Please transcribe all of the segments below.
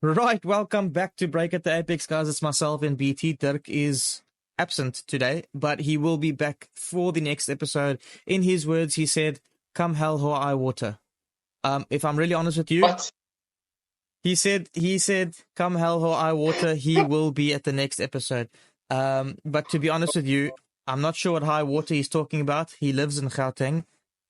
Right, welcome back to Break at the Apex, guys. It's myself and BT. Dirk is absent today, but he will be back for the next episode. In his words, he said, "Come hell or high water." If I'm really honest with you, What? he said, "Come hell or high water," he will be at the next episode. But to be honest with you, I'm not sure what high water he's talking about. He lives in Gauteng.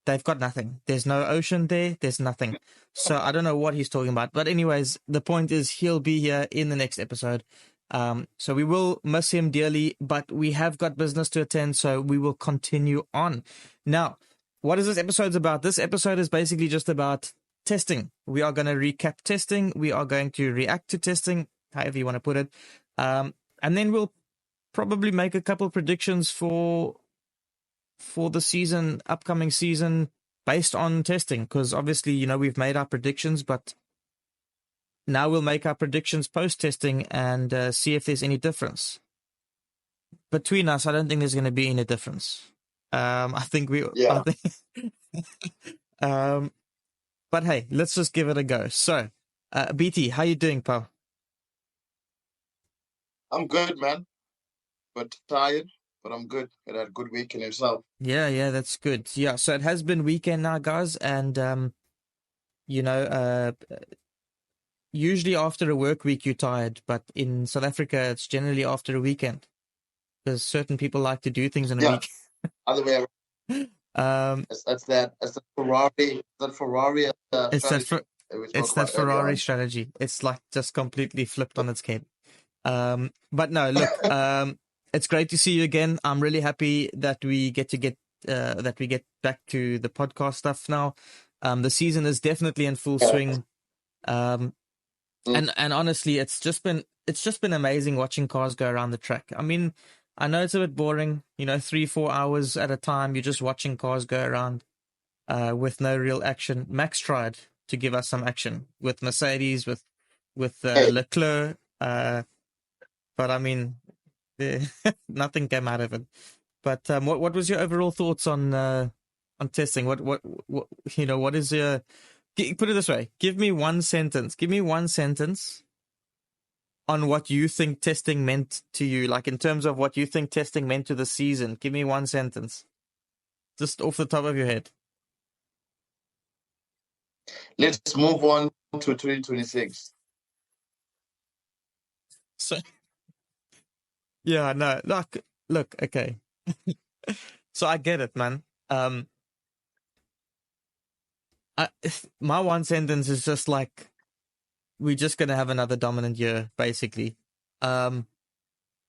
They've got nothing. There's no ocean there. There's nothing. So I don't know what he's talking about. But anyways, the point is he'll be here in the next episode. So we will miss him dearly, but we have got business to attend, so we will continue on. Now, what is this episode about? This episode is basically just about testing. We are going to recap testing. We are going to react to testing, however you want to put it. And then we'll probably make a couple predictions for the season, upcoming season, based on testing, because obviously, we've made our predictions, but now we'll make our predictions post-testing and see if there's any difference. Between us, I don't think there's going to be any difference. I think we... Yeah. But hey, let's just give it a go. So, BT, how you doing, pal? I'm good, man. But tired, but I'm good. I had a good weekend yourself. Yeah, that's good. Yeah, so it has been weekend now, guys, and usually after a work week you're tired, but in South Africa it's generally after a weekend because certain people like to do things in a week. Other way around. That's that Ferrari. It's that Ferrari strategy. It's like just completely flipped on its head. But no, look, it's great to see you again. I'm really happy that we get back to the podcast stuff now. The season is definitely in full swing. And honestly, it's just been amazing watching cars go around the track. I mean, I know it's a bit boring, 3-4 hours at a time. You're just watching cars go around with no real action. Max tried to give us some action with Mercedes, with Leclerc, but I mean, nothing came out of it. But what was your overall thoughts on testing? What is your... Put it this way. Give me one sentence on what you think testing meant to you, like in terms of what you think testing meant to the season. Give me one sentence. Just off the top of your head. Let's move on to 2026. So, yeah, no, look, okay. So I get it, man. My one sentence is just like, we're just going to have another dominant year, basically.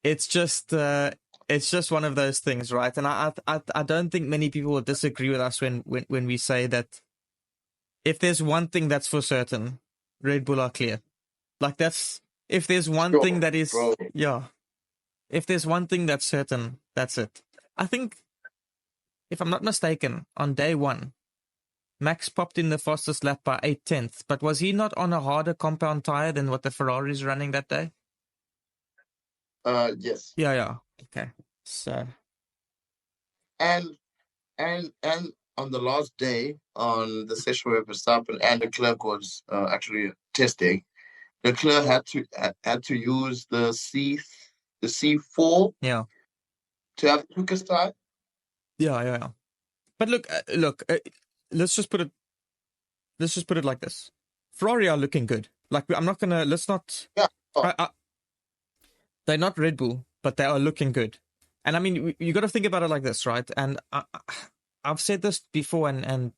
It's just one of those things, right? And I don't think many people will disagree with us when we say that if there's one thing that's for certain, Red Bull are clear. Like if there's one thing that is, if there's one thing that's certain, that's it. I think, if I'm not mistaken, on day one, Max popped in the fastest lap by 8/10, but was he not on a harder compound tire than what the Ferrari's running that day? Yes. Yeah. Okay. So. And on the last day, on the session where Verstappen and Leclerc was actually testing, Leclerc had to use the C4. Yeah. To have the quickest time. Yeah. But look. Let's just put it like this. Ferrari are looking good. Like, I'm not gonna. Let's not. Yeah. They're not Red Bull, but they are looking good. And I mean, you got to think about it like this, right? And I've said this before, and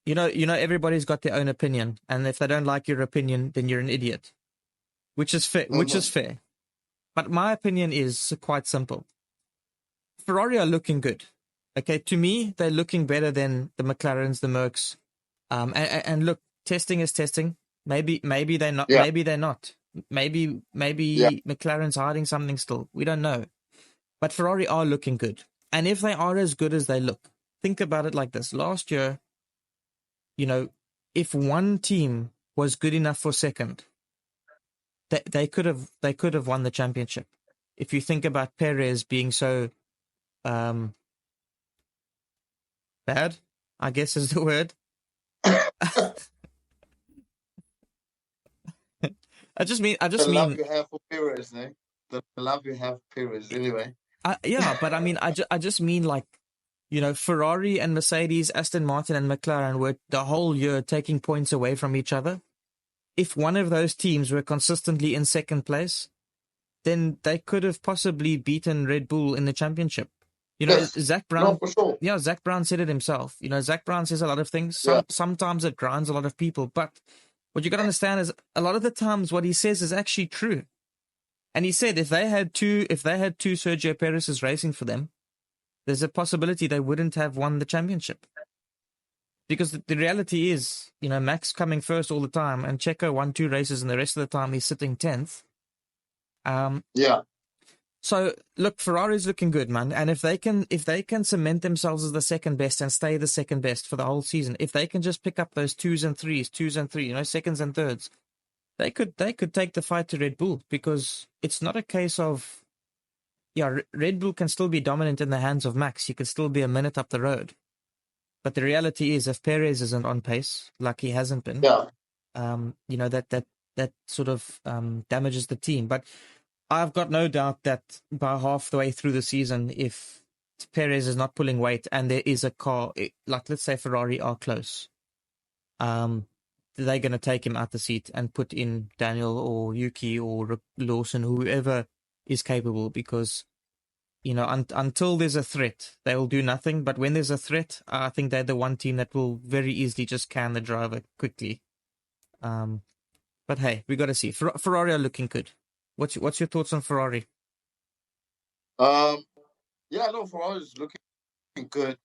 everybody's got their own opinion, and if they don't like your opinion, then you're an idiot, which is fair. Which is fair. But my opinion is quite simple. Ferrari are looking good. Okay, to me, they're looking better than the McLarens, the Mercs. And look, testing is testing. Maybe they're not. Yeah. Maybe they're not. Maybe McLaren's hiding something still. We don't know. But Ferrari are looking good. And if they are as good as they look, think about it like this. Last year, if one team was good enough for second, they could have won the championship. If you think about Perez being so bad, I guess is the word. I just mean, The love you have for Perez, eh? The love you have for Perez, anyway. yeah, but I mean, I just mean like, Ferrari and Mercedes, Aston Martin and McLaren were the whole year taking points away from each other. If one of those teams were consistently in second place, then they could have possibly beaten Red Bull in the championship. Yes. Zach No, Brown, for sure. yeah, Zach Brown said it himself. Zach Brown says a lot of things. Yeah. Sometimes it grinds a lot of people, but what you got to understand is a lot of the times what he says is actually true. And he said if they had two Sergio Perez's racing for them, there's a possibility they wouldn't have won the championship. Because the reality is, Max coming first all the time, and Checo won 2 races, and the rest of the time he's sitting 10th. Yeah. So look, Ferrari's looking good, man. And if they can cement themselves as the second best and stay the second best for the whole season, if they can just pick up those twos and threes, seconds and thirds, they could take the fight to Red Bull, because it's not a case of, yeah, Red Bull can still be dominant in the hands of Max. He could still be a minute up the road. But the reality is, if Perez isn't on pace, like he hasn't been, Yeah. That sort of damages the team. But I've got no doubt that by half the way through the season, if Perez is not pulling weight and there is a car, like let's say Ferrari are close, they're going to take him out the seat and put in Daniel or Yuki or Lawson, whoever is capable, because until there's a threat, they will do nothing. But when there's a threat, I think they're the one team that will very easily just can the driver quickly. But hey, we got to see. Ferrari are looking good. What's your thoughts on Ferrari? Yeah, no, Ferrari is looking good,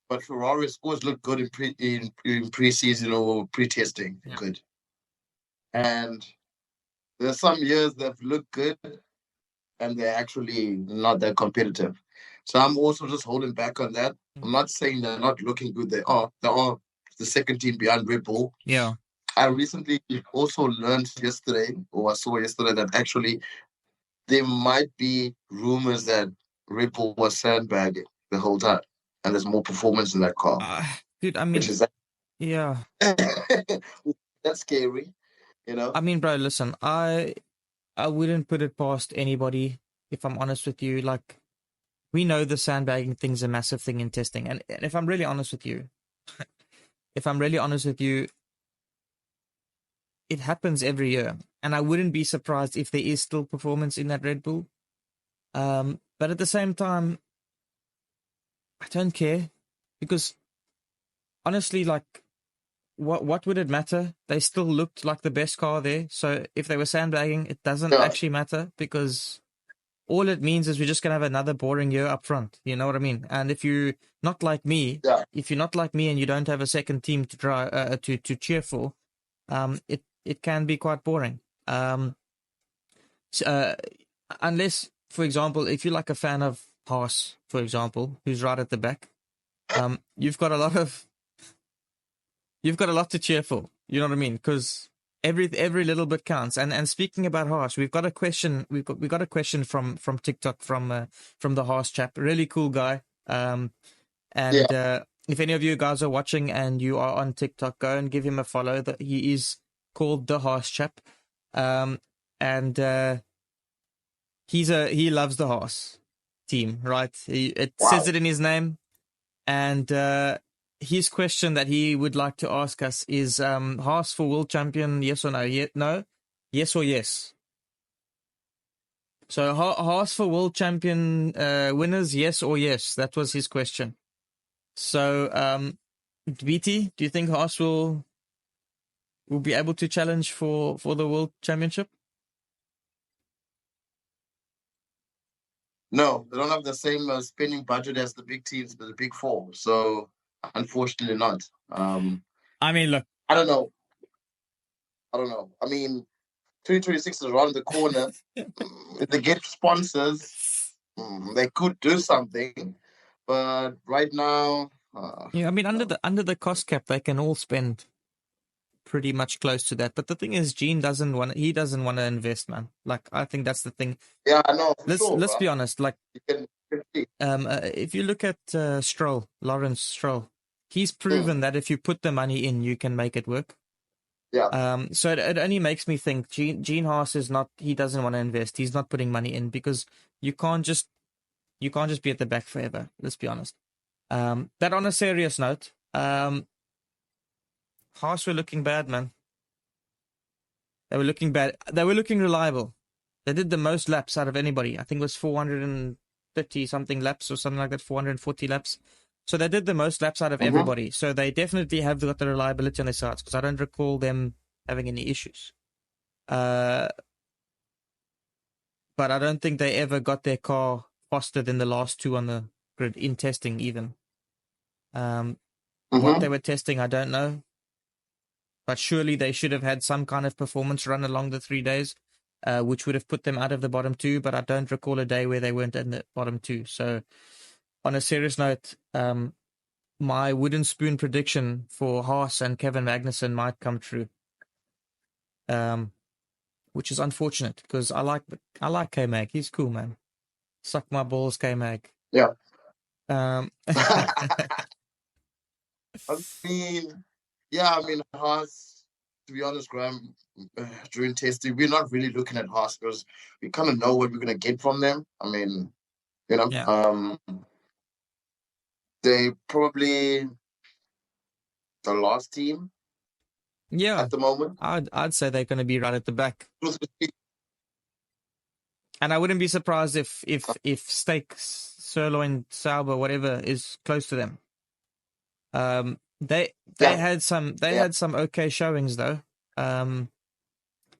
but Ferrari's always looked good in preseason or pre-testing. Yeah. Good. And there's some years they've looked good, and they're actually not that competitive. So I'm also just holding back on that. I'm not saying they're not looking good. They are. They are the second team behind Red Bull. Yeah. I recently also learned yesterday, or I saw yesterday, that actually there might be rumors that Red Bull was sandbagging the whole time, and there's more performance in that car. Dude, I mean, which is yeah, that's scary, I mean, bro, listen, I wouldn't put it past anybody, if I'm honest with you. Like, we know the sandbagging thing's a massive thing in testing, and if I'm really honest with you, it happens every year, and I wouldn't be surprised if there is still performance in that Red Bull. But at the same time, I don't care, because honestly, like, what would it matter? They still looked like the best car there. So if they were sandbagging, it doesn't actually matter, because all it means is we're just gonna have another boring year up front. You know what I mean? And if you're not like me, and you don't have a second team to try to cheer for, it can be quite boring. Unless, for example, if you're like a fan of Haas, for example, who's right at the back, you've got a lot to cheer for. You know what I mean? Because every little bit counts. And speaking about Haas, we've got a question. We got a question from TikTok from the Haas chap, really cool guy. If any of you guys are watching and you are on TikTok, go and give him a follow. That he is called the Haas chap, he loves the Haas team, right? It says it in his name, and his question that he would like to ask us is, Haas for world champion, yes or no? No? Yes or yes? So Haas for world champion winners, yes or yes? That was his question. So, BT, do you think Haas will be able to challenge for the world championship? No, they don't have the same spending budget as the big teams, the big four. So, unfortunately, not. I mean, look. I don't know. I mean, 2026 is around the corner. If they get sponsors, they could do something. But right now, yeah, I mean, under the cost cap, they can all spend pretty much close to that. But the thing is, Gene doesn't want to invest, man. Like, I think that's the thing. Yeah, I know. Let's be honest. Like, if you look at Lawrence Stroll, he's proven that if you put the money in, you can make it work. So it only makes me think Gene Haas is not. He doesn't want to invest. He's not putting money in because you can't just be at the back forever. Let's be honest. That on a serious note, Haas were looking bad, man. They were looking bad. They were looking reliable. They did the most laps out of anybody. I think it was 430 something laps or something like that, 440 laps. So they did the most laps out of everybody. So they definitely have got the reliability on their sides because I don't recall them having any issues. But I don't think they ever got their car faster than the last two on the grid in testing even. What they were testing, I don't know. But surely they should have had some kind of performance run along the 3 days, which would have put them out of the bottom two. But I don't recall a day where they weren't in the bottom two. So on a serious note, my wooden spoon prediction for Haas and Kevin Magnussen might come true. Which is unfortunate because I like K-Mag. He's cool, man. Suck my balls, K-Mag. Yeah. I mean, Haas, to be honest, Graham, during testing, we're not really looking at Haas because we kind of know what we're going to get from them. I mean, they probably the last team at the moment. I'd say they're going to be right at the back. And I wouldn't be surprised if steak, sirloin, Sauber, whatever is close to them. They had some okay showings though. They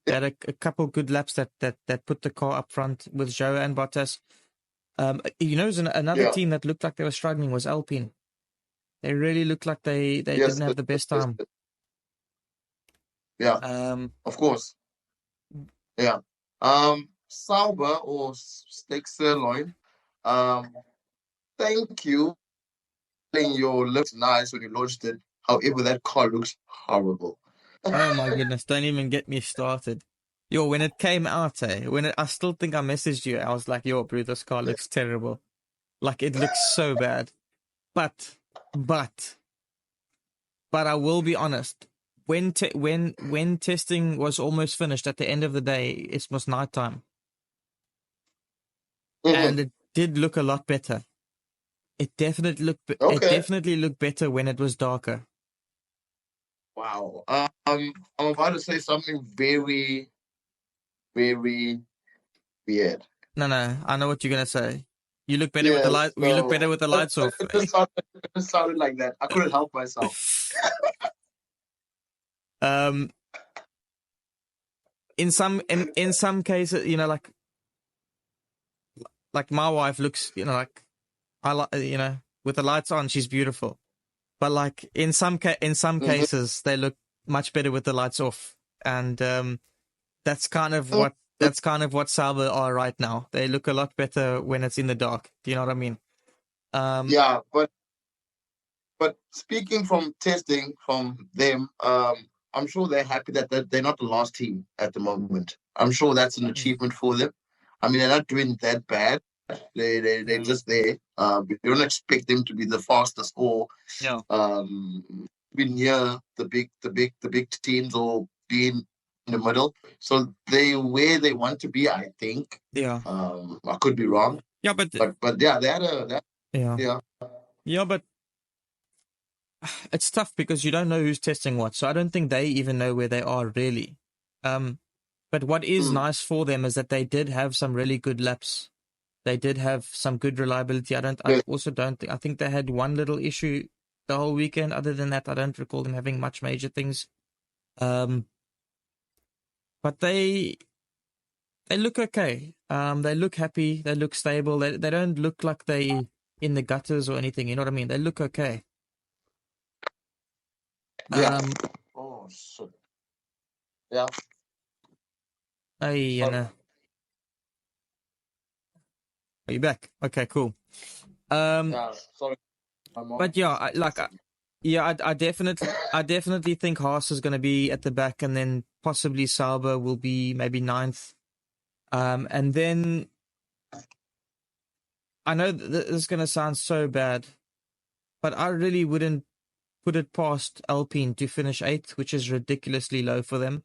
had a couple good laps that put the car up front with Zhou and Bottas. Another team that looked like they were struggling was Alpine. They really looked like they didn't have the best time. Of course. Yeah. Sauber or steak sirloin. Thank you. Your looks nice when you launched it. However, that car looks horrible. Oh my goodness! Don't even get me started. Yo, when it came out, I still think I messaged you. I was like, "Yo, bro, this car looks terrible. Like it looks so bad." But I will be honest. When testing was almost finished at the end of the day, it was nighttime, and it did look a lot better. It definitely looked better when it was darker. Wow. I'm about to say something very, very weird. No, I know what you're gonna say. You look better with the light. You look better with the lights off. It just sounded like that. I couldn't help myself. In some cases, like my wife looks, like I like, with the lights on, she's beautiful. But like in some cases, they look much better with the lights off, and that's kind of what Sauber are right now. They look a lot better when it's in the dark. Do you know what I mean? Yeah, but speaking from testing from them, I'm sure they're happy that they're not the last team at the moment. I'm sure that's an achievement for them. I mean, they're not doing that bad. They're just there. We don't expect them to be the fastest or be near the big teams or be in the middle. So they where they want to be, I think. Yeah. I could be wrong. Yeah, but yeah, they had yeah, but it's tough because you don't know who's testing what. So I don't think they even know where they are really. But what is nice for them is that they did have some really good laps. They did have some good reliability. I think they had one little issue the whole weekend. Other than that, I don't recall them having much major things. But they look okay. They look happy. They look stable. They don't look like they in the gutters or anything. You know what I mean? They look okay. Yeah. Oh shit. Yeah. Hey, are you back? Okay, cool. Yeah, sorry. But yeah, I definitely think Haas is going to be at the back, and then possibly Sauber will be maybe ninth. And then I know this is going to sound so bad, but I really wouldn't put it past Alpine to finish 8th, which is ridiculously low for them.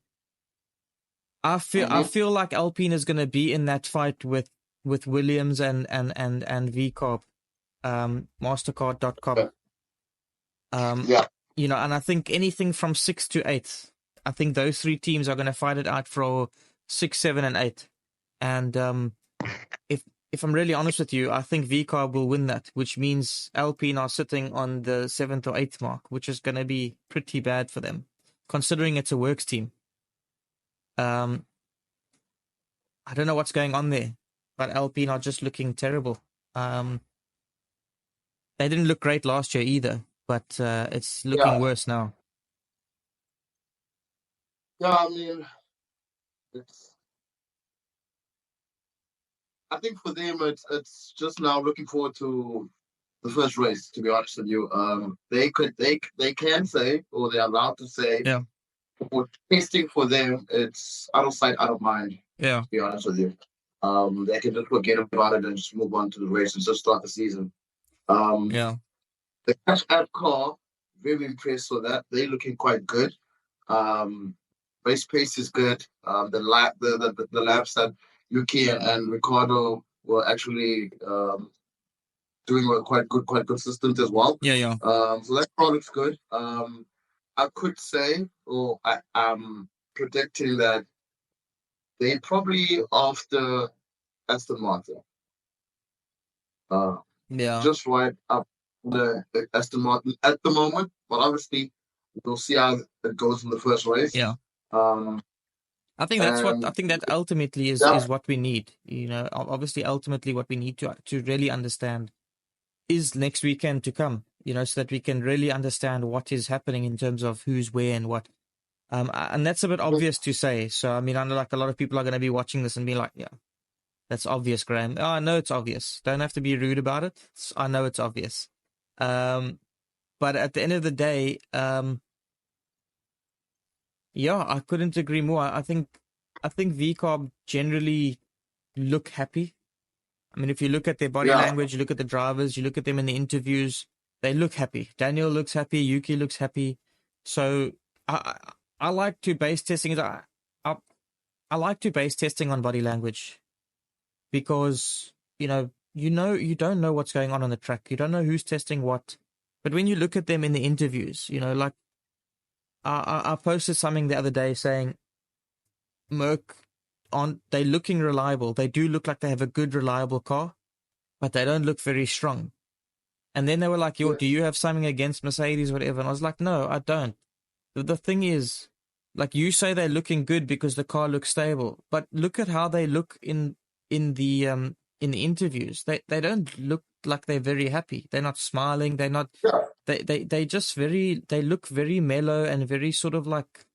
I feel like Alpine is going to be in that fight with Williams and VCarb, Mastercard.com. Yeah. You know, and I think anything from 6th to 8th, I think those 3 teams are going to fight it out for 6, 7, and 8. And if I'm really honest with you, I think VCarb will win that, which means Alpine are sitting on the 7th or 8th mark, which is going to be pretty bad for them, considering it's a works team. I don't know what's going on there, but Alpine are just looking terrible. They didn't look great last year either, but it's looking worse now. Yeah, I mean, I think for them, it's just now looking forward to the first race. To be honest with you, they can say, or they're allowed to say, for testing for them, it's out of sight, out of mind. Yeah. To be honest with you, they can just forget about it and just move on to the race and just start the season. Yeah. The Cash App car, very impressed with that. They're looking quite good. Race pace is good. The laps that Yuki and Ricardo were actually doing were quite good, quite consistent as well. Yeah. So that car looks good. I could say, or I'm predicting that they probably after Aston Martin. Just right up the Aston Martin at the moment, but obviously we'll see how it goes in the first race. Yeah. I think that ultimately is what we need. You know, obviously, ultimately, what we need to really understand is next weekend to come. You know, so that we can really understand what is happening in terms of who's where and what. And that's a bit obvious to say. So I mean, I know like a lot of people are going to be watching this and be like, yeah, that's obvious, Graham. Oh, I know it's obvious. Don't have to be rude about it. I know it's obvious. But at the end of the day, yeah, I couldn't agree more. I think VCarb generally look happy. I mean, if you look at their body language, you look at the drivers, you look at them in the interviews, they look happy. Daniel looks happy. Yuki looks happy. So I like to base testing. I like to base testing on body language because you don't know what's going on the track. You don't know who's testing what. But when you look at them in the interviews, you know, like I posted something the other day saying Merc they're looking reliable. They do look like they have a good, reliable car, but they don't look very strong. And then they were like, do you have something against Mercedes, whatever? And I was like, no, I don't. The thing is, like, you say they're looking good because the car looks stable, but look at how they look in the interviews. They don't look like they're very happy. They're not smiling. They're not. They just they look very mellow and very sort of like.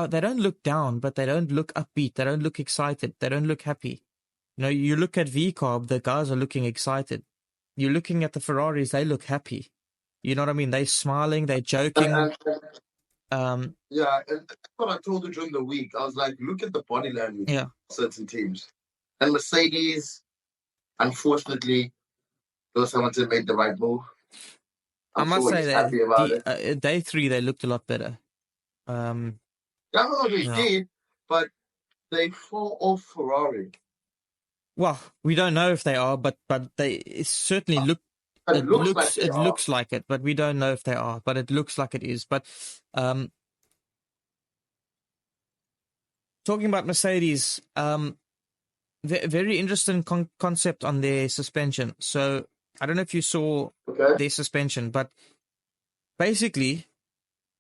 They don't look down, but they don't look upbeat. They don't look excited. They don't look happy. You know, you look at VCarb, the guys are looking excited. You're looking at the Ferraris, they look happy. You know what I mean? They're smiling, they're joking. And that's what I told you during the week. I was like, look at the body language of certain teams. And Mercedes, unfortunately, Lewis Hamilton made the right move. I must say that day 3, they looked a lot better. They did, but they fall off Ferrari. Well, we don't know if they are, but they certainly look. It looks like it, but we don't know if they are. But it looks like it is. But talking about Mercedes, very interesting concept on their suspension. So I don't know if you saw their suspension, but basically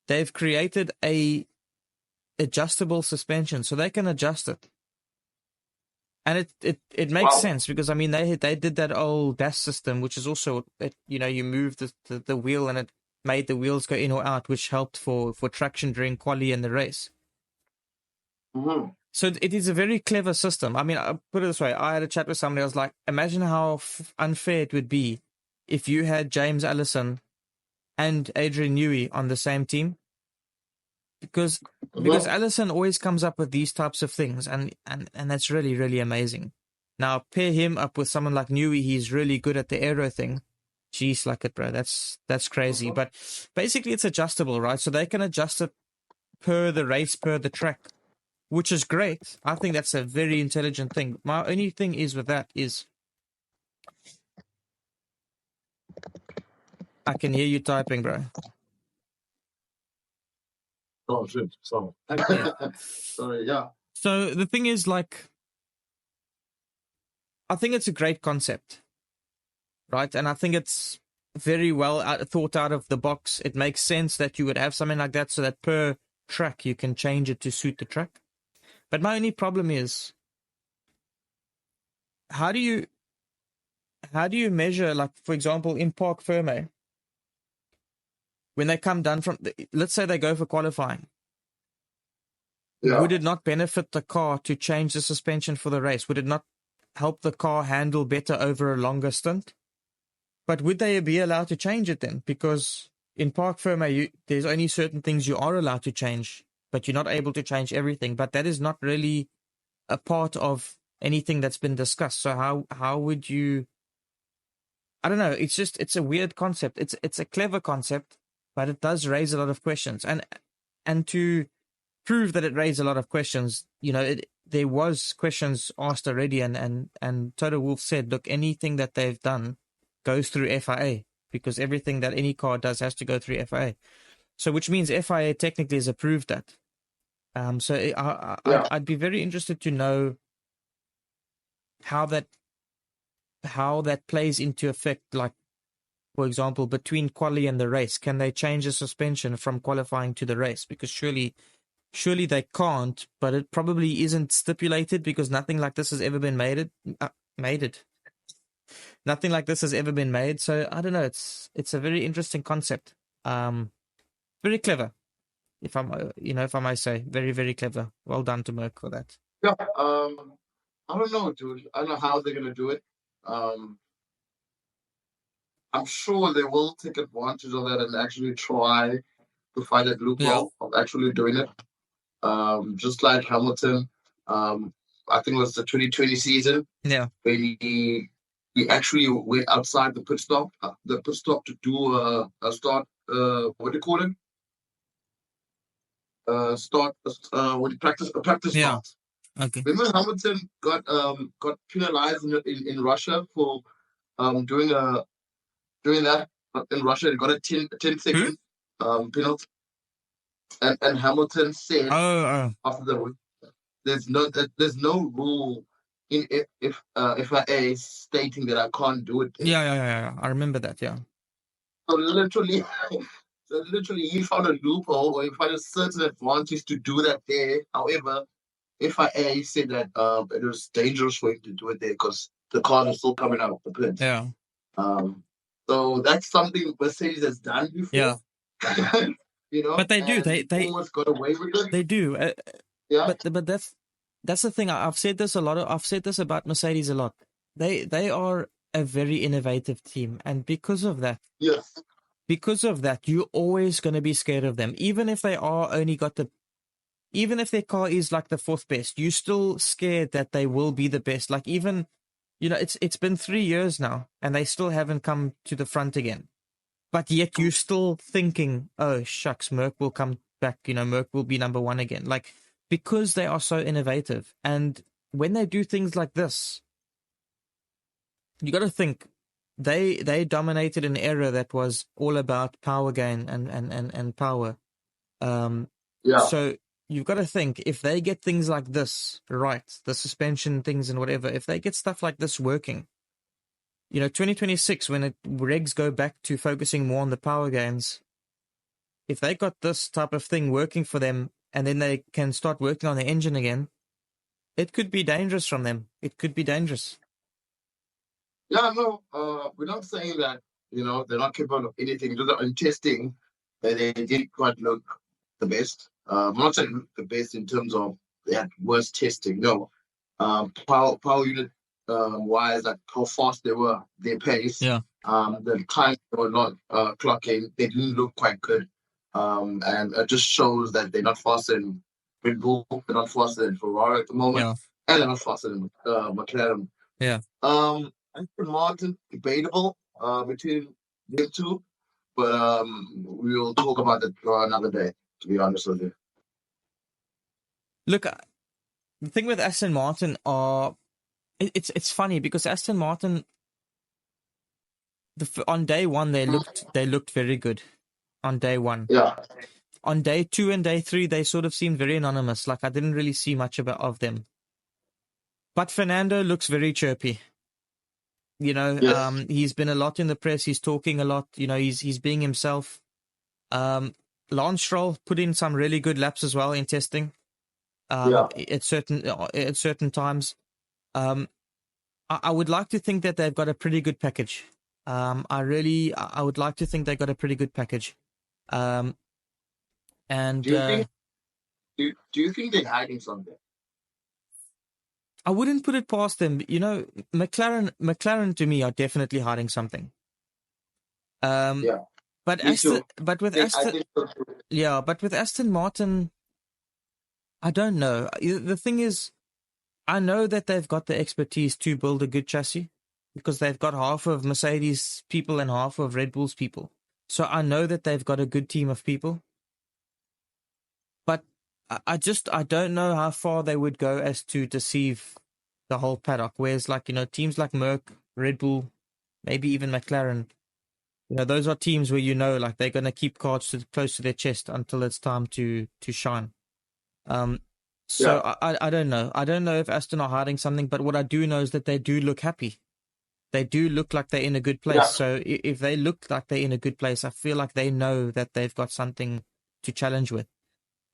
they've created a adjustable suspension, so they can adjust it. And it makes sense because I mean they did that old DAS system, which is also you move the wheel and it made the wheels go in or out, which helped for traction during quali and the race. Mm-hmm. So it is a very clever system. I mean, I'll put it this way: I had a chat with somebody. I was like, imagine how unfair it would be if you had James Allison and Adrian Newey on the same team. Because Allison always comes up with these types of things, and that's really, really amazing. Now, pair him up with someone like Newey, he's really good at the aero thing. Jeez, like it, bro. That's crazy. But basically, it's adjustable, right? So they can adjust it per the race, per the track, which is great. I think that's a very intelligent thing. My only thing is with that is I can hear you typing, bro. Oh shit! So Yeah. sorry. Yeah. So the thing is, like, I think it's a great concept, right? And I think it's very well thought out of the box. It makes sense that you would have something like that so that per track you can change it to suit the track. But my only problem is how do you measure, like, for example, in Park Ferme, when they come down from, let's say they go for qualifying, Yeah. would it not benefit the car to change the suspension for the race? Would it not help the car handle better over a longer stint? But would they be allowed to change it then? Because in Park Ferme, there's only certain things you are allowed to change, but you're not able to change everything. But that is not really a part of anything that's been discussed. So how would you? I don't know. It's a weird concept. It's a clever concept, but it does raise a lot of questions. And to prove that it raised a lot of questions, there was questions asked already, and Toto Wolff said, look, anything that they've done goes through FIA because everything that any car does has to go through FIA. So which means FIA technically has approved that. So Yeah. I'd be very interested to know how that plays into effect, like, for example, between quali and the race. Can they change the suspension from qualifying to the race? Because surely they can't, but it probably isn't stipulated because nothing like this has ever been made. Nothing like this has ever been made. So I don't know. It's a very interesting concept. Very clever, if I might say, very, very clever. Well done to Merck for that. Yeah. I don't know, dude. I don't know how they're gonna do it. Um, I'm sure they will take advantage of that and actually try to find a Yeah. loophole of actually doing it. Just like Hamilton, I think it was the 2020 season Yeah. when he actually went outside the pit stop to do a start. What do you call it? Start. When practice a practice Yeah. start. Okay. Remember Hamilton got penalized in Russia for doing that in Russia. He got a 10 Who? second penalty, and Hamilton said Oh. after the there's no rule in if I a stating that I can't do it there. Yeah. I remember that. Yeah. So literally, he found a loophole or he found a certain advantage to do that there. However, FIA said that it was dangerous for him to do it there because the cars are still coming out of the pits. Yeah. Um, so that's something Mercedes has done Yeah. before, But they do. and They they almost got away with it. they do. Yeah. But that's the thing. I've said this a lot. I've said this about Mercedes a lot. They are a very innovative team, and Yes. because of that, you're always going to be scared of them, even if they are only got even if their car is like the fourth best, you're still scared that they will be the best. Like, even, it's been 3 years now, and they still haven't come to the front again. But yet you're still thinking, oh shucks, Merck will come back. Merck will be number one again. Like, because they are so innovative, and when they do things like this, you got to think they dominated an era that was all about power gain and power. Um, Yeah. so you've got to think, if they get things like this right, the suspension things and whatever, if they get stuff like this working, 2026, when regs go back to focusing more on the power gains, if they got this type of thing working for them, and then they can start working on the engine again, it could be dangerous from them. It could be dangerous. Yeah, no, we're not saying that, they're not capable of anything. Just in testing, they did quite look the best. I'm not saying the best in terms of they had worst testing. No, power unit wise, like how fast they were, their pace, Yeah. the time they were not clocking, they didn't look quite good. And it just shows that they're not faster than Red Bull, they're not faster than Ferrari at the moment, Yeah. and they're not faster than McLaren. Yeah. Aston Martin, debatable between into, but we will talk about that another day. To be honest with you. Look, the thing with Aston Martin are it's funny because Aston Martin on day one they looked very good on day one. Yeah. On day two and day three they sort of seemed very anonymous. Like I didn't really see much of them. But Fernando looks very chirpy. You know, Yes. he's been a lot in the press. He's talking a lot. You know, he's being himself. Lance Stroll put in some really good laps as well in testing. Yeah. At certain times. I would like to think that they've got a pretty good package. I would like to think they got a pretty good package. And Do you think? Do you think they're hiding something? I wouldn't put it past them. You know, McLaren to me are definitely hiding something. Yeah. But Me too. I think so too. Yeah, but with Aston Martin, I don't know. The thing is, I know that they've got the expertise to build a good chassis because they've got half of Mercedes people and half of Red Bull's people. So I know that they've got a good team of people. But I don't know how far they would go as to deceive the whole paddock. Whereas, like, you know, teams like Merck, Red Bull, maybe even McLaren, you know, those are teams where you know, like, they're going to keep cards close to their chest until it's time to shine. So Yeah. I don't know. I don't know if Aston are hiding something, but what I do know is that they do look happy. They do look like they're in a good place. Yeah. So if they look like they're in a good place, I feel like they know that they've got something to challenge with.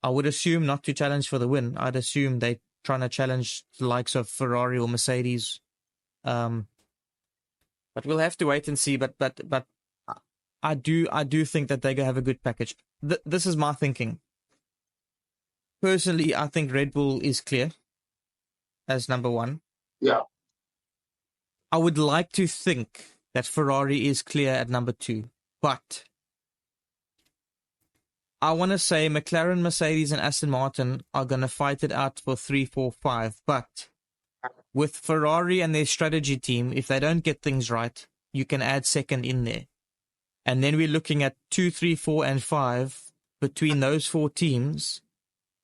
I would assume not to challenge for the win. I'd assume they're trying to challenge the likes of Ferrari or Mercedes. But we'll have to wait and see. But I do think that they're gonna have a good package. This is my thinking. Personally, I think Red Bull is clear as number one. Yeah. I would like to think that Ferrari is clear at number two, but I want to say McLaren, Mercedes, and Aston Martin are going to fight it out for 3, 4, 5. But with Ferrari and their strategy team, if they don't get things right, you can add second in there. And then we're looking at 2, 3, 4, and 5 between those four teams.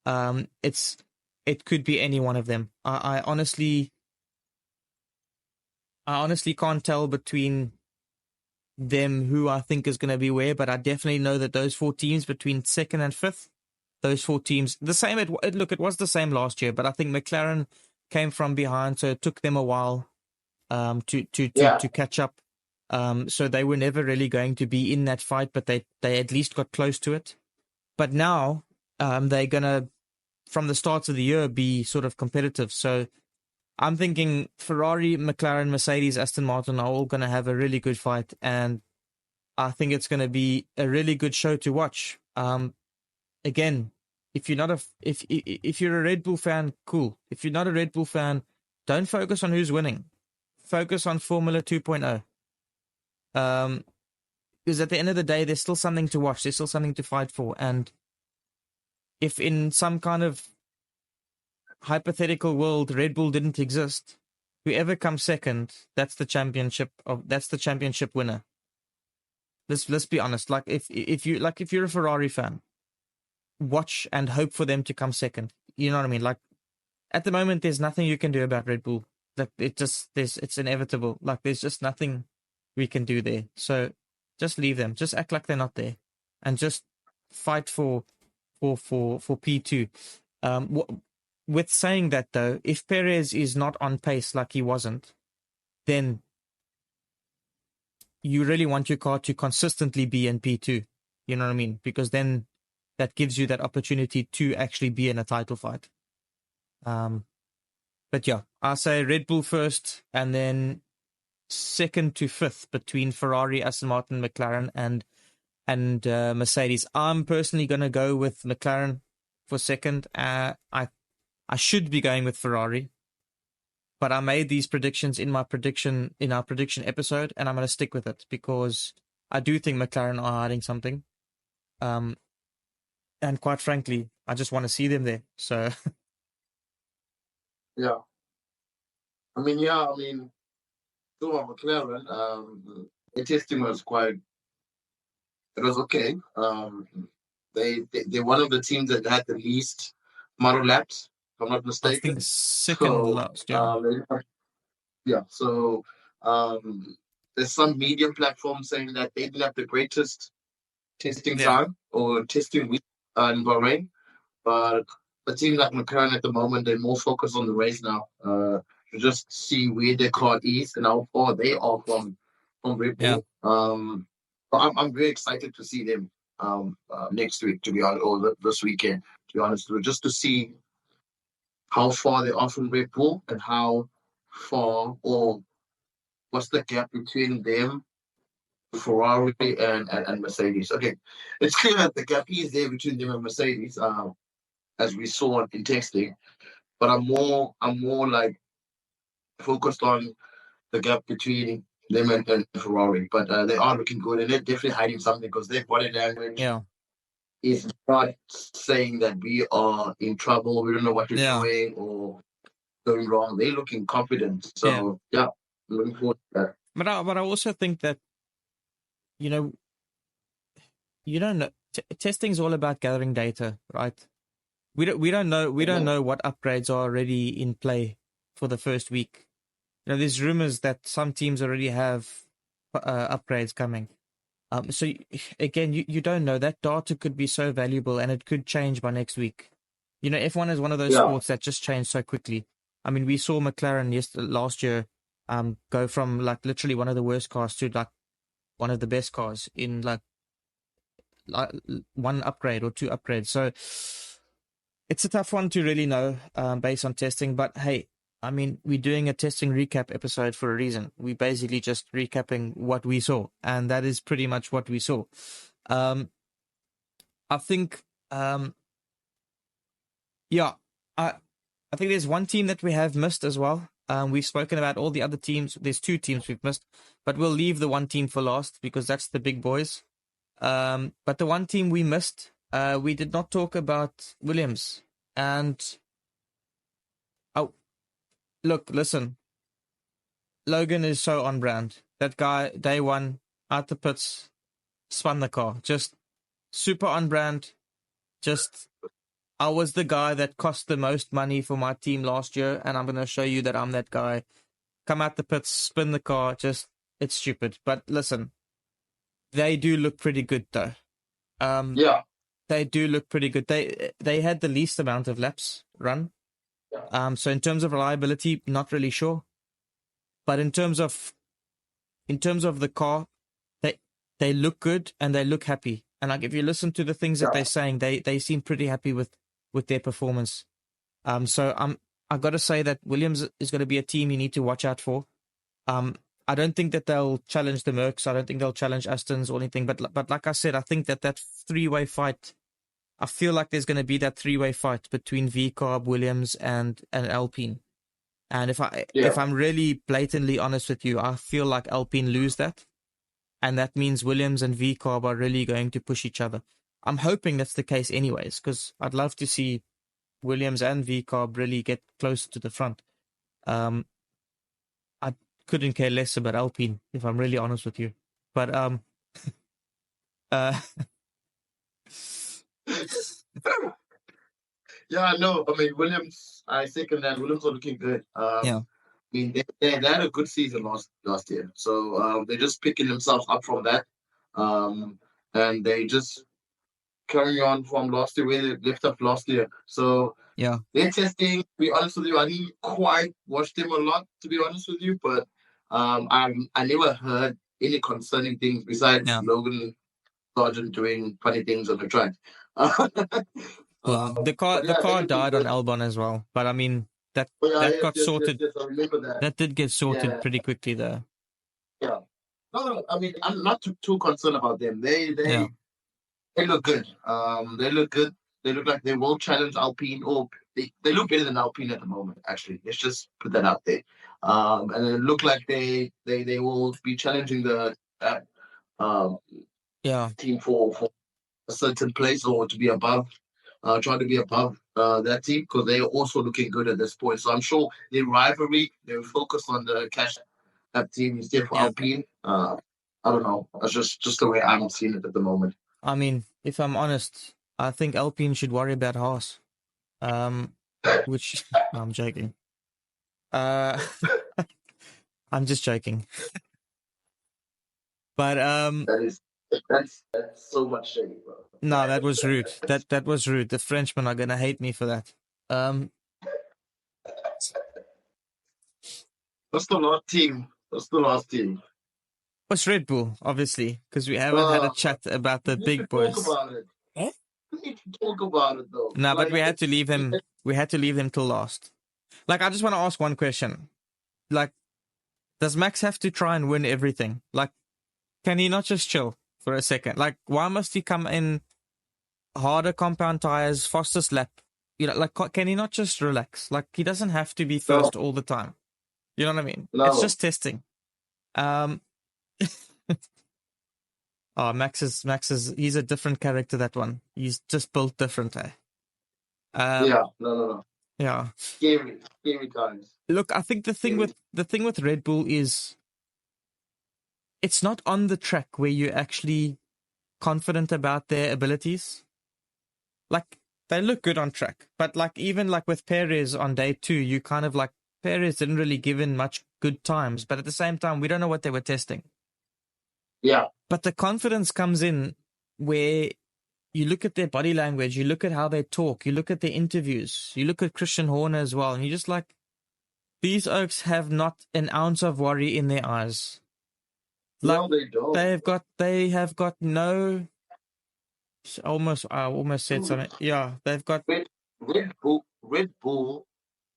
It could be any one of them. I honestly can't tell between them who I think is going to be where, but I definitely know that those four teams between second and fifth, those four teams, the same. It was the same last year, but I think McLaren came from behind, so it took them a while to catch up. So they were never really going to be in that fight, but they at least got close to it. But now they're gonna, from the start of the year, be sort of competitive. So I'm thinking Ferrari, McLaren, Mercedes, Aston Martin are all going to have a really good fight, and I think it's going to be a really good show to watch. Again, if you're not if you're a Red Bull fan, cool. If you're not a Red Bull fan, don't focus on who's winning. Focus on Formula 2.0. Because at the end of the day, there's still something to watch. There's still something to fight for, and if in some kind of hypothetical world Red Bull didn't exist, whoever comes second, that's the championship winner. Let's be honest. Like if you're a Ferrari fan, watch and hope for them to come second. You know what I mean? Like at the moment, there's nothing you can do about Red Bull. Like it's inevitable. Like there's just nothing we can do there. So just leave them. Just act like they're not there, and just fight for P2. With saying that though, if Perez is not on pace like he wasn't, then you really want your car to consistently be in P2. You know what I mean? Because then that gives you that opportunity to actually be in a title fight. But yeah, I'll say Red Bull first, and then second to fifth between Ferrari, Aston Martin, McLaren, and Mercedes. I'm personally going to go with McLaren for second. I should be going with Ferrari, but I made these predictions in our prediction episode, and I'm going to stick with it because I do think McLaren are hiding something. And quite frankly, I just want to see them there. So Yeah. I mean, so McLaren, the testing was quite it was okay. They're one of the teams that had the least model laps, if I'm not I think mistaken. second So last, yeah. yeah, so there's some media platforms saying that they didn't have the greatest testing Yeah. time or testing week in Bahrain, but a team like McLaren at the moment, they're more focused on the race now to just see where their car is and how far they are from Red Yeah. Bull. But I'm very excited to see them next week, to be honest, or this weekend, to be honest, just to see how far they are from Red Bull and how far or what's the gap between them, Ferrari, and Mercedes. Okay, it's clear that the gap is there between them and Mercedes, as we saw in testing. But I'm more like focused on the gap between them and Ferrari. But they are looking good, and they're definitely hiding something because their body language Yeah. is not saying that we are in trouble, we don't know what we're Yeah. doing or going wrong. They're looking confident. Yeah. So yeah, I'm looking forward to that. But I also think that, you know, you don't know. Testing is all about gathering data, right? We don't know what upgrades are already in play for the first week. There's rumors that some teams already have upgrades coming. So again, you don't know. That data could be so valuable, and it could change by next week. F1 is one of those Yeah, sports that just change so quickly. I mean, we saw McLaren last year, go from like literally one of the worst cars to like one of the best cars in like one upgrade or two upgrades. So it's a tough one to really know based on testing. But hey, I mean, we're doing a testing recap episode for a reason. We basically just recapping what we saw, and that is pretty much what we saw. Um, I think, yeah, I think there's one team that we have missed as well. We've spoken about all the other teams. There's two teams we've missed, but we'll leave the one team for last because that's the big boys. But the one team we missed, we did not talk about Williams. And oh, look, listen, Logan is so on brand. That guy, day one, out the pits, spun the car. Just super on brand. Just, I was the guy that cost the most money for my team last year, and I'm going to show you that I'm that guy. Come out the pits, spin the car. Just, it's stupid. But listen, they do look pretty good though. Um, yeah, they do look pretty good. They had the least amount of laps run. yeah, So in terms of reliability, not really sure. But in terms of the car, they they look good and they look happy. And like if you listen to the things that yeah, they're saying, they seem pretty happy with their performance. So I got to say that Williams is going to be a team you need to watch out for. I don't think that they'll challenge the Mercs. I don't think they'll challenge Astons or anything. But like I said, I think that three-way fight. I feel like there's going to be that three-way fight between VCarb, Williams, and Alpine. And if yeah, I'm really blatantly honest with you, I feel like Alpine lose that, and that means Williams and VCarb are really going to push each other. I'm hoping that's the case, anyways, because I'd love to see Williams and VCarb really get closer to the front. Um, I couldn't care less about Alpine, if I'm really honest with you. But uh, yeah. I know. I mean, Williams. I second that. Williams are looking good. yeah, I mean, they had a good season last year, so they're just picking themselves up from that, um, and they just carrying on from last year where they left off last year. So yeah, they're testing. To be honest with you, I didn't quite watch them a lot, to be honest with you, but I never heard any concerning things besides yeah. Logan Sargent doing funny things on the track. Well, the car But the yeah, they're car looking died on good. Albon as well, but I mean that But yeah, that yes, got yes, yes, sorted. yes. I remember that. That did get sorted Yeah, pretty quickly, though. yeah. No, I mean, I'm not too concerned about them. Yeah, They look good. They look good. They look like they will challenge Alpine, or they look better than Alpine at the moment. Actually, let's just put that out there. And it look like they will be challenging the um, yeah, team for a certain place or to be above, trying to be above that team because they are also looking good at this point. So I'm sure their rivalry, they will focus on the cash app team instead for yeah. Alpine. I don't know. It's just the way I'm seeing it at the moment. I mean, if I'm honest, I think Alpine should worry about Haas. Which no, I'm joking. Uh, I'm just joking. But That's so much shade, bro. no, that was rude. That was rude. The Frenchmen are gonna hate me for that. That's the last team. That's the last team. What's Red Bull, obviously, because we haven't had a chat about the We need to big talk boys. about it. Eh? We need to talk about it though. No, but Like, we had to leave him. We had to leave him till last. Like, I just want to ask one question. Like, does Max have to try and win everything? Like, can he not just chill for a second? Like, why must he come in harder compound tires, fastest lap? You know, like, can he not just relax? Like, he doesn't have to be first all the time. You know what I mean? It's no. just testing. Oh, Max is he's a different character. That one, he's just built different. Yeah, no. Yeah. Scary times. Look, I think the thing with Red Bull is it's not on the track where you're actually confident about their abilities. Like, they look good on track, but like even like with Perez on day 2, you kind of like Perez didn't really give in much good times, but at the same time, we don't know what they were testing. Yeah. But the confidence comes in where you look at their body language, you look at how they talk, you look at their interviews, you look at Christian Horner as well, and you're just like, these oaks have not an ounce of worry in their eyes. Like, no, they don't. They have got no. I almost said something. Yeah, they've got. Red Bull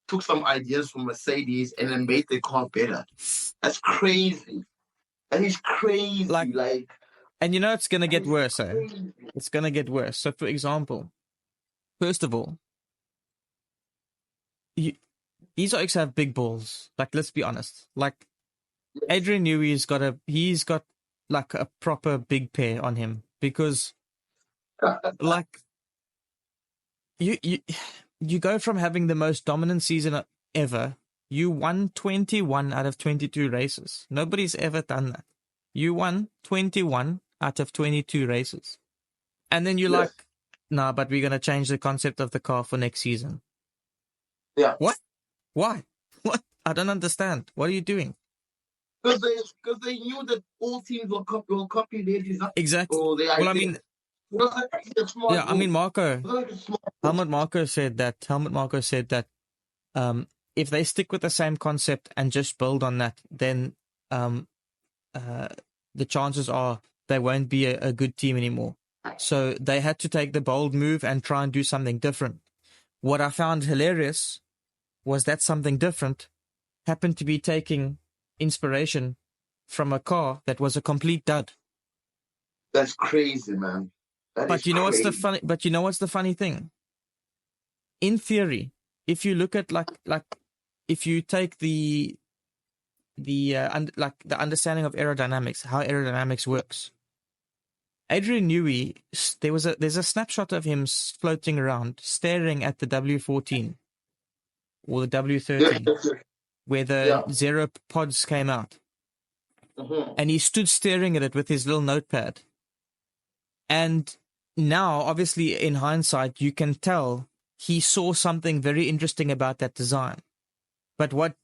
took some ideas from Mercedes and then made their car better. That's crazy. That is crazy. Like, and you know it's gonna get worse. It's gonna get worse. So, for example, first of all, these oaks have big balls. Like, let's be honest. Like, Adrian Newey's he's got like a proper big pair on him because, like, you go from having the most dominant season ever. You won 21 out of 22 races. Nobody's ever done that. You won 21 out of 22 races. And then you're like, nah, but we're going to change the concept of the car for next season. Yeah. What? Why? What? I don't understand. What are you doing? Because they knew that all teams will copy their design. Exactly. Well, I mean, yeah, I mean, Helmut Marko said that if they stick with the same concept and just build on that, then the chances are they won't be a good team anymore. So they had to take the bold move and try and do something different. What I found hilarious was that something different happened to be taking inspiration from a car that was a complete dud. That's crazy, man. But you know what's the funny thing? In theory, if you look at like if you take the understanding of aerodynamics, how aerodynamics works. Adrian Newey, there's a snapshot of him floating around, staring at the W14 or the W13, where the zero pods came out, and he stood staring at it with his little notepad. And now, obviously, in hindsight, you can tell he saw something very interesting about that design. But what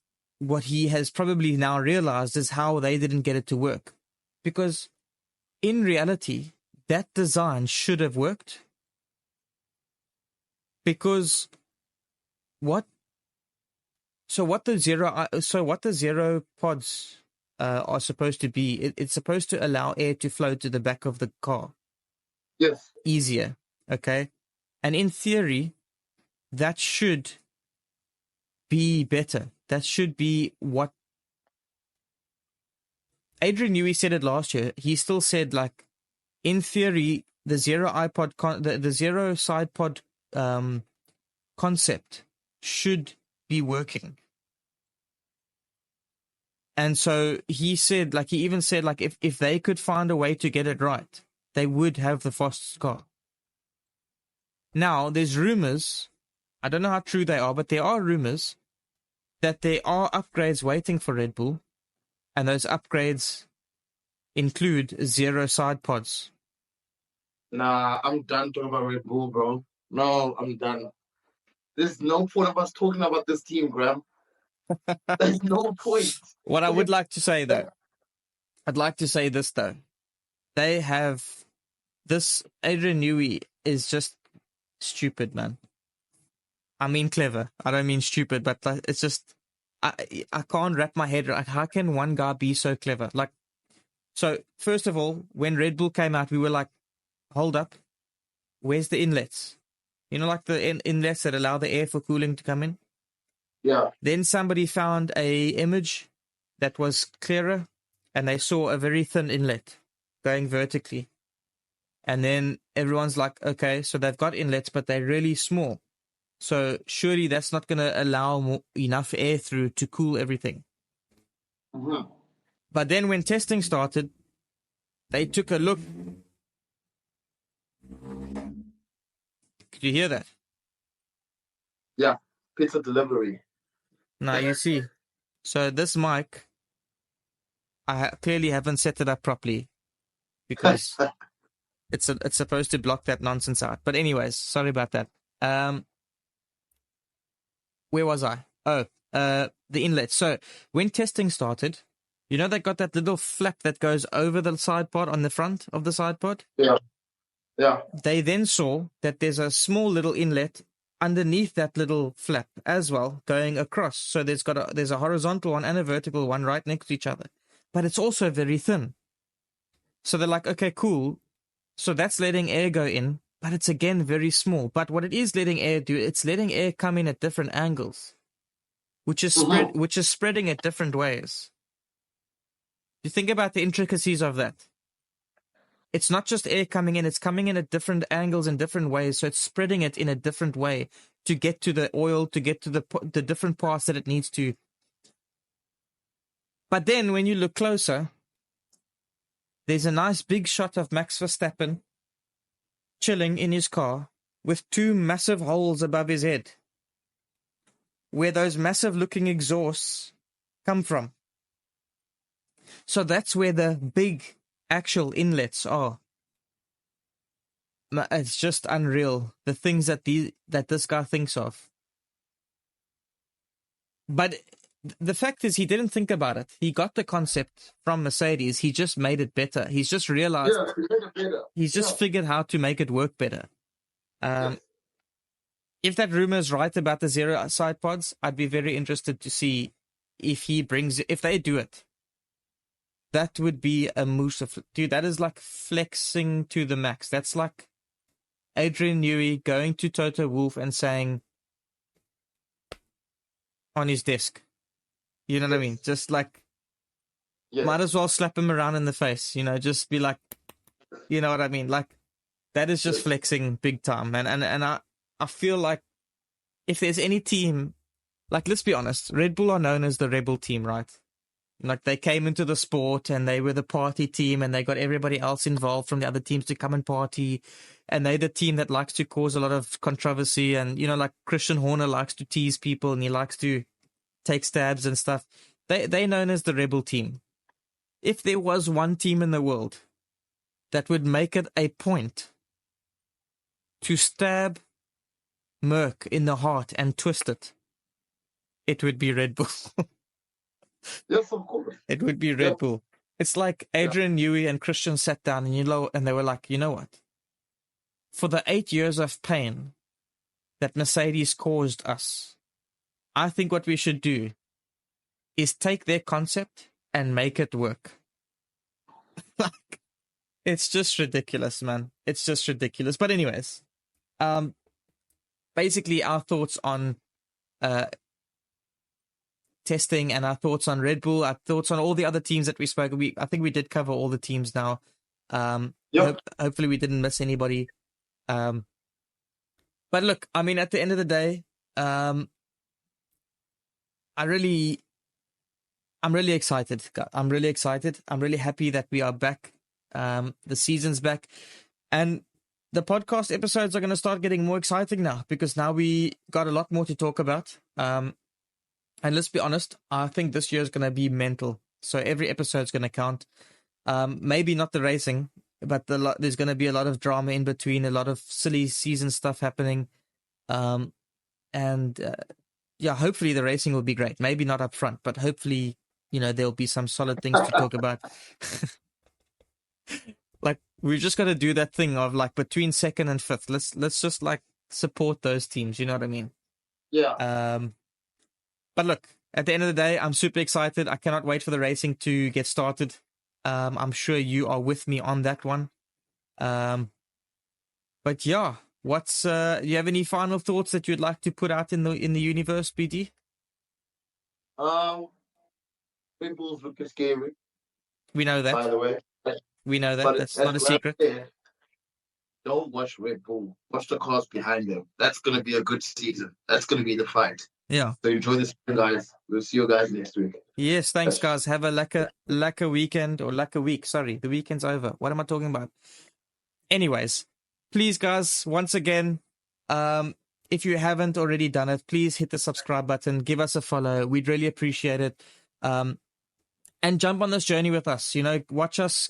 he has probably now realized is how they didn't get it to work. Because in reality, that design should have worked. Because what the zero pods are supposed to be, it's supposed to allow air to flow to the back of the car. Yes. Easier. Okay. And in theory, that should be better. That should be what Adrian Newey said it last year. He still said, like, in theory, the zero the zero side pod concept should be working. And so he said, like, he even said, like, if they could find a way to get it right, they would have the fastest car. Now, there's rumors, I don't know how true they are, but there are rumors that there are upgrades waiting for Red Bull, and those upgrades include 0 side pods. Nah, I'm done talking about Red Bull, bro. No, I'm done. There's no point of us talking about this team, Graham. There's no point. What I would like to say, though, I'd like to say this, though. They have this. Adrian Newey is just stupid, man. I mean clever. I don't mean stupid, but it's just I can't wrap my head around how can one guy be so clever? Like, so first of all, when Red Bull came out, we were like, hold up, where's the inlets? You know, like the inlets that allow the air for cooling to come in. Yeah. Then somebody found a image that was clearer, and they saw a very thin inlet going vertically. And then everyone's like, okay, so they've got inlets, but they're really small. So surely that's not going to allow enough air through to cool everything. Mm-hmm. But then when testing started, they took a look. Could you hear that? Yeah. Pizza delivery. Now you see. So this mic, I clearly haven't set it up properly because it's supposed to block that nonsense out. But anyways, sorry about that. Where was I? Oh, the inlet. So when testing started, you know they got that little flap that goes over the side pod on the front of the side pod? Yeah. Yeah. They then saw that there's a small little inlet underneath that little flap as well going across. So there's a horizontal one and a vertical one right next to each other. But it's also very thin. So they're like, okay, cool. So that's letting air go in, but it's again very small. But what it is letting air do, it's letting air come in at different angles, which is spreading it different ways. You think about the intricacies of that. It's not just air coming in, it's coming in at different angles in different ways. So it's spreading it in a different way to get to the oil, to get to the different parts that it needs to. But then when you look closer, there's a nice big shot of Max Verstappen chilling in his car with 2 massive holes above his head, where those massive looking exhausts come from. So that's where the big actual inlets are. It's just unreal, the things that this guy thinks of. But the fact is, he didn't think about it. He got the concept from Mercedes. He just made it better. He's just realized. Yeah, he made it better. He's just figured how to make it work better. Yes. If that rumor is right about the 0 side pods, I'd be very interested to see if they do it. That would be a moose of, dude, that is like flexing to the max. That's like Adrian Newey going to Toto Wolff and saying on his desk, you know what I mean? Just like, might as well slap him around in the face, just be like, you know what I mean? Like, that is just flexing big time. And I feel like if there's any team, like, let's be honest, Red Bull are known as the rebel team, right? Like, they came into the sport and they were the party team and they got everybody else involved from the other teams to come and party. And they're the team that likes to cause a lot of controversy. And, like Christian Horner likes to tease people and he likes to take stabs and stuff. They're known as the rebel team. If there was one team in the world that would make it a point to stab Merck in the heart and twist it, it would be Red Bull. Yes, of course. It would be Red Bull. It's like Adrian Newey and Christian sat down and they were like, you know what? For the 8 years of pain that Mercedes caused us, I think what we should do is take their concept and make it work. Like, it's just ridiculous, man. It's just ridiculous. But anyways, basically our thoughts on testing and our thoughts on Red Bull, our thoughts on all the other teams that we spoke. I think we did cover all the teams now. Hopefully we didn't miss anybody. But look, I mean, at the end of the day, I'm really excited. I'm really excited. I'm really happy that we are back. The season's back. And the podcast episodes are going to start getting more exciting now because now we got a lot more to talk about. And let's be honest, I think this year is going to be mental. So every episode is going to count. Maybe not the racing, but there's going to be a lot of drama in between, a lot of silly season stuff happening. And yeah, hopefully the racing will be great. Maybe not up front, but hopefully, there'll be some solid things to talk about. Like, we've just got to do that thing of like between second and fifth. Let's just like support those teams. You know what I mean? Yeah. But look, at the end of the day, I'm super excited. I cannot wait for the racing to get started. I'm sure you are with me on that one. But yeah, do you have any final thoughts that you'd like to put out in the universe, BD? Red Bull's looking scary. We know that. By the way, we know that. but That's not a secret. Don't watch Red Bull. Watch the cars behind them. That's going to be a good season. That's going to be the fight. Yeah. So enjoy this, guys. We'll see you guys next week. Yes, thanks, guys. Have a lekker weekend, or lekker week. Sorry, the weekend's over. What am I talking about? Anyways, please, guys, once again, if you haven't already done it, please hit the subscribe button. Give us a follow. We'd really appreciate it. And jump on this journey with us, watch us,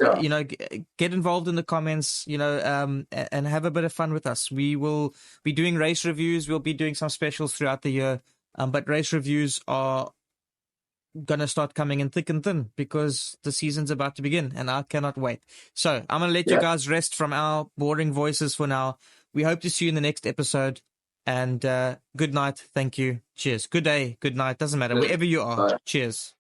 get involved in the comments, and have a bit of fun with us. We will be doing race reviews. We'll be doing some specials throughout the year. But race reviews are going to start coming in thick and thin because the season's about to begin and I cannot wait. So I'm going to let you guys rest from our boring voices for now. We hope to see you in the next episode. And good night. Thank you. Cheers. Good day. Good night. Doesn't matter. Wherever you are. Cheers.